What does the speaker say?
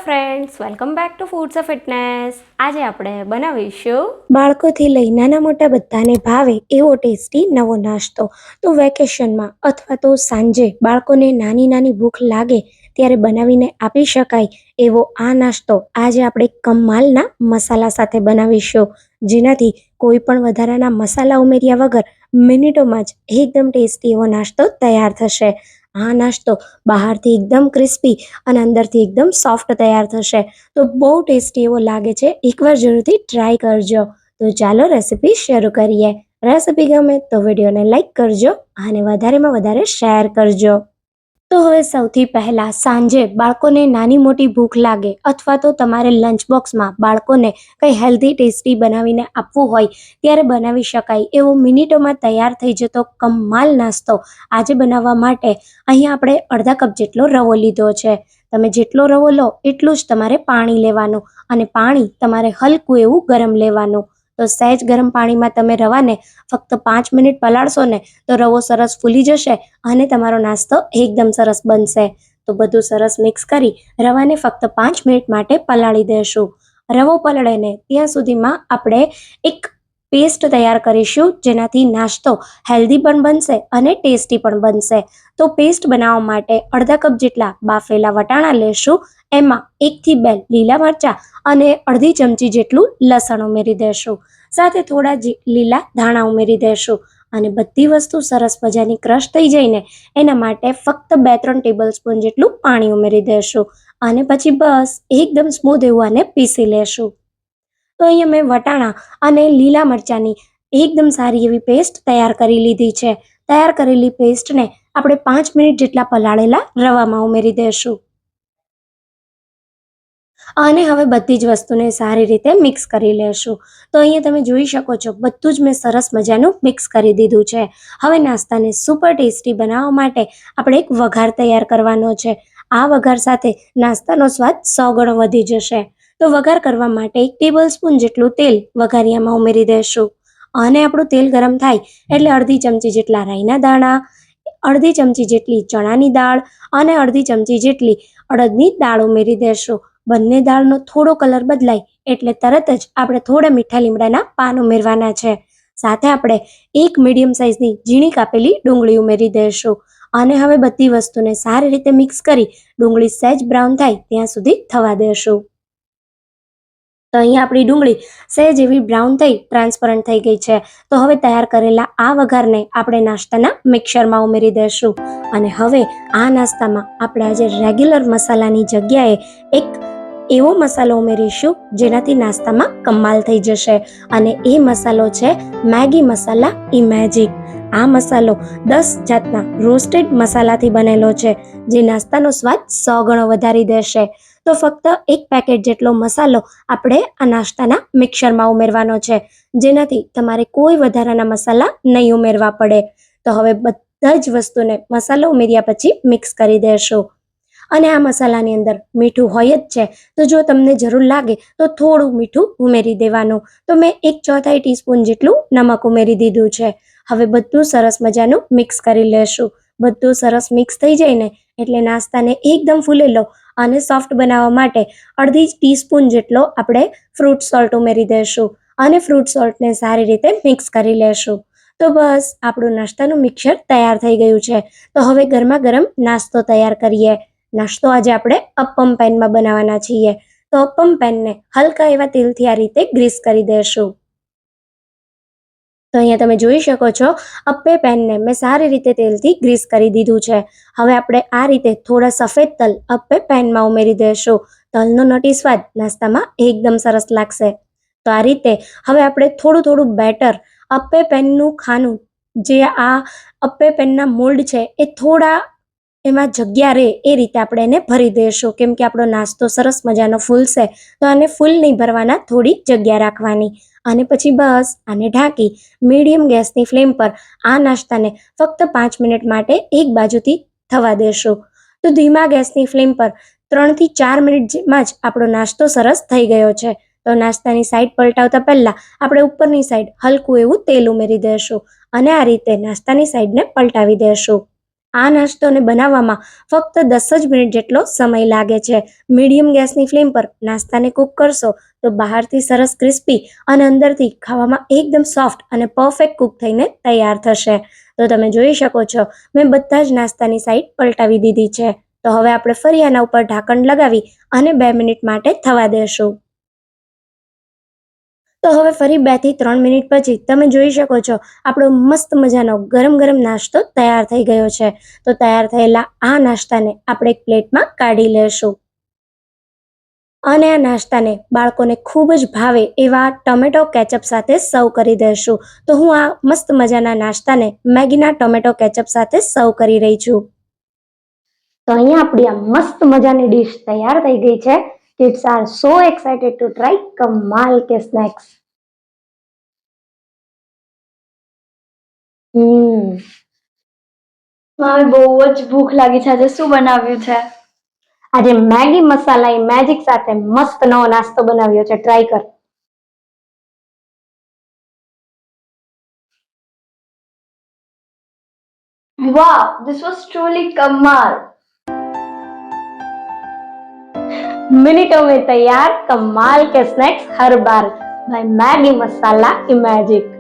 Friends, welcome back to foods of fitness. આજે આપણે બનાવીશું બાળકોથી લઈ નાના મોટા બધાને ભાવે એવો ટેસ્ટી નવો નાસ્તો. તો વેકેશનમાં અથવા તો સાંજે બાળકોને નાની નાની ભૂખ લાગે ત્યારે બનાવીને આપી શકાય એવો આ નાસ્તો આજે આપણે કમાલના મસાલા સાથે બનાવીશું, જેનાથી કોઈ પણ વધારાના મસાલા ઉમેર્યા વગર મિનિટોમાં જ એકદમ ટેસ્ટી એવો નાસ્તો તૈયાર થશે. આ નાસ્તો બહારથી એકદમ ક્રિસ્પી અને અંદરથી એકદમ સોફ્ટ તૈયાર થશે. તો બહુ ટેસ્ટી એવો લાગે છે, એકવાર જરૂરથી ટ્રાય કરજો. તો ચાલો રેસીપી શરૂ કરીએ. રેસીપી ગમે તો વિડીયોને લાઈક કરજો અને વધારેમાં વધારે શેર કરજો. તો હવે સૌથી પહેલાં સાંજે બાળકોને નાની મોટી ભૂખ લાગે અથવા તો તમારે લંચ બોક્સમાં બાળકોને કંઈ હેલ્ધી ટેસ્ટી બનાવીને આપવું હોય ત્યારે બનાવી શકાય એવો મિનિટોમાં તૈયાર થઈ જતો કમાલ નાસ્તો આજે બનાવવા માટે અહીંયા આપણે અડધા કપ જેટલો રવો લીધો છે. તમે જેટલો રવો લો એટલું જ તમારે પાણી લેવાનું અને પાણી તમારે હલકું એવું ગરમ લેવાનું. તો સહેજ ગરમ પાણીમાં તમે રવાને ફક્ત 5 મિનિટ પલાળશો ને તો રવો સરસ ફૂલી જશે અને તમારો નાસ્તો એકદમ સરસ બનશે. તો બધું સરસ મિક્સ કરી રવાને ફક્ત 5 મિનિટ માટે પલાળી દેશું. રવો પલળે ને ત્યાં સુધીમાં આપણે એક પેસ્ટ તૈયાર કરીશું, જેનાથી નાસ્તો હેલ્ધી પણ બનશે અને ટેસ્ટી પણ બનશે. તો પેસ્ટ બનાવવા માટે અડધા કપ જેટલા બાફેલા વટાણા લેશું. એમાં 1 થી 2 લીલા મરચાં અને અડધી ચમચી જેટલું લસણ ઉમેરી દેશું. સાથે થોડા લીલા ધાણા ઉમેરી દેશું અને બધી વસ્તુ સરસ મજાની ક્રશ થઈ જઈને એના માટે ફક્ત 2-3 ટેબલ સ્પૂન જેટલું પાણી ઉમેરી દેશું અને પછી બસ એકદમ સ્મૂધ એવું આને પીસી લેશું. તો અહીંયા મેં વટાણા અને લીલા મરચાંની એકદમ સારી એવી પેસ્ટ તૈયાર કરી લીધી છે. તૈયાર કરેલી પેસ્ટને આપણે 5 મિનિટ જેટલા પલાળેલા રવામાં ઉમેરી દેશું અને હવે બધી જ વસ્તુને સારી રીતે મિક્સ કરી લેશું. તો અહીંયા તમે જોઈ શકો છો, બધું જ મેં સરસ મજાનું મિક્સ કરી દીધું છે. હવે નાસ્તાને સુપર ટેસ્ટી બનાવવા માટે આપણે એક વઘાર તૈયાર કરવાનો છે. આ વઘાર સાથે નાસ્તાનો સ્વાદ 100 ગણો વધી જશે. તો વઘાર કરવા માટે 1 ટેબલ સ્પૂન જેટલું તેલ વઘારિયામાં ઉમેરી દેશું અને આપણું તેલ ગરમ થાય એટલે અડધી ચમચી જેટલા રાઈના દાણા, અડધી ચમચી જેટલી ચણાની દાળ અને અડધી ચમચી જેટલી અડદની દાળ ઉમેરી દેશું. બંને દાળનો થોડો કલર બદલાય એટલે તરત જ આપણે થોડા મીઠા લીમડાના પાન ઉમેરવાના છે. સાથે આપણે 1 મીડિયમ સાઇઝની ઝીણી કાપેલી ડુંગળી ઉમેરી દઈશું અને હવે બધી વસ્તુને સારી રીતે મિક્સ કરી ડુંગળી સહેજ બ્રાઉન થાય ત્યાં સુધી થવા દેશું. તો અહીંયા આપણી ડુંગળી સહેજ એવી બ્રાઉન થઈ ટ્રાન્સપરન્ટ થઈ ગઈ છે. તો હવે તૈયાર કરેલા આ વઘારને આપણે નાસ્તાના મિક્સરમાં ઉમેરી દઈશું અને હવે આ નાસ્તામાં આપણે આજે રેગ્યુલર મસાલાની જગ્યાએ એક એવો મસાલો ઉમેરીશું જેનાથી નાસ્તામાં કમાલ થઈ જશે અને એ મસાલો છે મેગી મસાલા ઇમેજિક. આ મસાલો 10 જાતના રોસ્ટેડ મસાલાથી બનેલો છે, જે નાસ્તાનો સ્વાદ 100 ગણો વધારી દેશે. તો ફક્ત 1 પેકેટ જેટલો મસાલો આપણે આ નાસ્તાના મિક્સરમાં ઉમેરવાનો છે, જેનાથી તમારે કોઈ વધારાના મસાલા નહીં ઉમેરવા પડે. તો હવે બધા જ વસ્તુને મસાલો ઉમેર્યા પછી મિક્સ કરી દેશું અને આ મસાલાની અંદર મીઠું હોય જ છે, તો જો તમને જરૂર લાગે તો થોડું મીઠું ઉમેરી દેવાનું. તો મેં 1/4 ટીસ્પૂન જેટલું નમક ઉમેરી દીધું છે. હવે બધું સરસ મજાનું મિક્સ કરી લેશું. બધું સરસ મિક્સ થઈ જાય ને એટલે નાસ્તાને એકદમ ફૂલેલો અને સોફ્ટ બનાવવા માટે અડધી ટીસ્પૂન જેટલો આપણે ફ્રૂટ સોલ્ટ ઉમેરી દઈશું અને ફ્રૂટ સોલ્ટને સારી રીતે મિક્સ કરી લેશું. તો બસ આપણું નાસ્તાનું મિક્સર તૈયાર થઈ ગયું છે. તો હવે ગરમા ગરમ નાસ્તો તૈયાર કરીએ. નાસ્તો આજે આપણે અપ્પમ પેનમાં બનાવવાના છીએ. તો અપ્પમ પેનને હલકા એવા તેલથી આ રીતે ગ્રીસ કરી દેશું. તો અહીંયા તમે જોઈ શકો છો, અપ્પે પેનને મેં સારી રીતે તેલથી ગ્રીસ કરી દીધું છે. હવે આપણે આ રીતે થોડા સફેદ તલ અપ્પે પેનમાં ઉમેરી દઈશું. તલનો નટી સ્વાદ નાસ્તામાં એકદમ સરસ લાગશે. તો આ રીતે હવે આપણે થોડું થોડું બેટર અપ્પે પેનનું ખાનું, જે આ અપ્પે પેનના મોલ્ડ છે એ થોડા એમાં જગ્યા રહે એ રીતે આપણે એને ભરી દઈશું, કેમ કે આપણો નાસ્તો સરસ મજાનો ફૂલશે. તો આને ફૂલ નહીં ભરવાના, થોડી જગ્યા રાખવાની અને પછી બસ આને ઢાંકી મીડિયમ ગેસની ફ્લેમ પર આ નાસ્તાને ફક્ત 5 મિનિટ માટે એક બાજુથી થવા દેશું. તો ધીમા ગેસની ફ્લેમ પર 3 થી 4 મિનિટમાં જ આપણો નાસ્તો સરસ થઈ ગયો છે. તો નાસ્તાની સાઈડ પલટાવતા પહેલાં આપણે ઉપરની સાઈડ હલકું એવું તેલ ઉમેરી દઈશું અને આ રીતે નાસ્તાની સાઈડને પલટાવી દઈશું. આ નાસ્તોને બનાવવામાં ફક્ત 10 જ મિનિટ જેટલો સમય લાગે છે. મીડિયમ ગેસની ફ્લેમ પર નાસ્તાને કૂક કરશો તો બહારથી સરસ ક્રિસ્પી અને અંદરથી ખાવામાં એકદમ સોફ્ટ અને પરફેક્ટ કૂક થઈને તૈયાર થશે. તો તમે જોઈ શકો છો મેં બધા જ નાસ્તાની સાઈડ પલટાવી દીધી છે. તો હવે આપણે ફરી આના ઉપર ઢાંકણ લગાવી અને 2 મિનિટ માટે થવા દેશું. તો હવે ફરી 2 થી 3 મિનિટ પછી તમે જોઈ શકો છો આપણો મસ્ત મજાનો ગરમ ગરમ નાસ્તો તૈયાર થઈ ગયો છે. તો તૈયાર થયેલા આ નાસ્તાને આપણે એક પ્લેટમાં કાઢી લેશું અને આ નાસ્તાને બાળકોને ખૂબ જ ભાવે એવા ટોમેટો કેચઅપ સાથે સર્વ કરી દેશું. તો હું આ મસ્ત મજાના નાસ્તાને મેગીના ટોમેટો કેચઅપ સાથે સર્વ કરી રહી છું. તો અહીંયા આપણી આ મસ્ત મજાની ડીશ તૈયાર થઈ ગઈ છે. Kids are so excited to try કમાલ કે સ્નેક્સ. મને બહુ જ ભૂખ લાગી છે. આજે શું બનાવ્યું છે? આજે મેગી મસાલા મેજિક સાથે મસ્ત નવો નાસ્તો બનાવ્યો છે. ટ્રાય કર. Wow, this was truly कमाल. मिनटों में तैयार कमाल के स्नैक्स हर बार बाय मैगी मसाला मैजिक.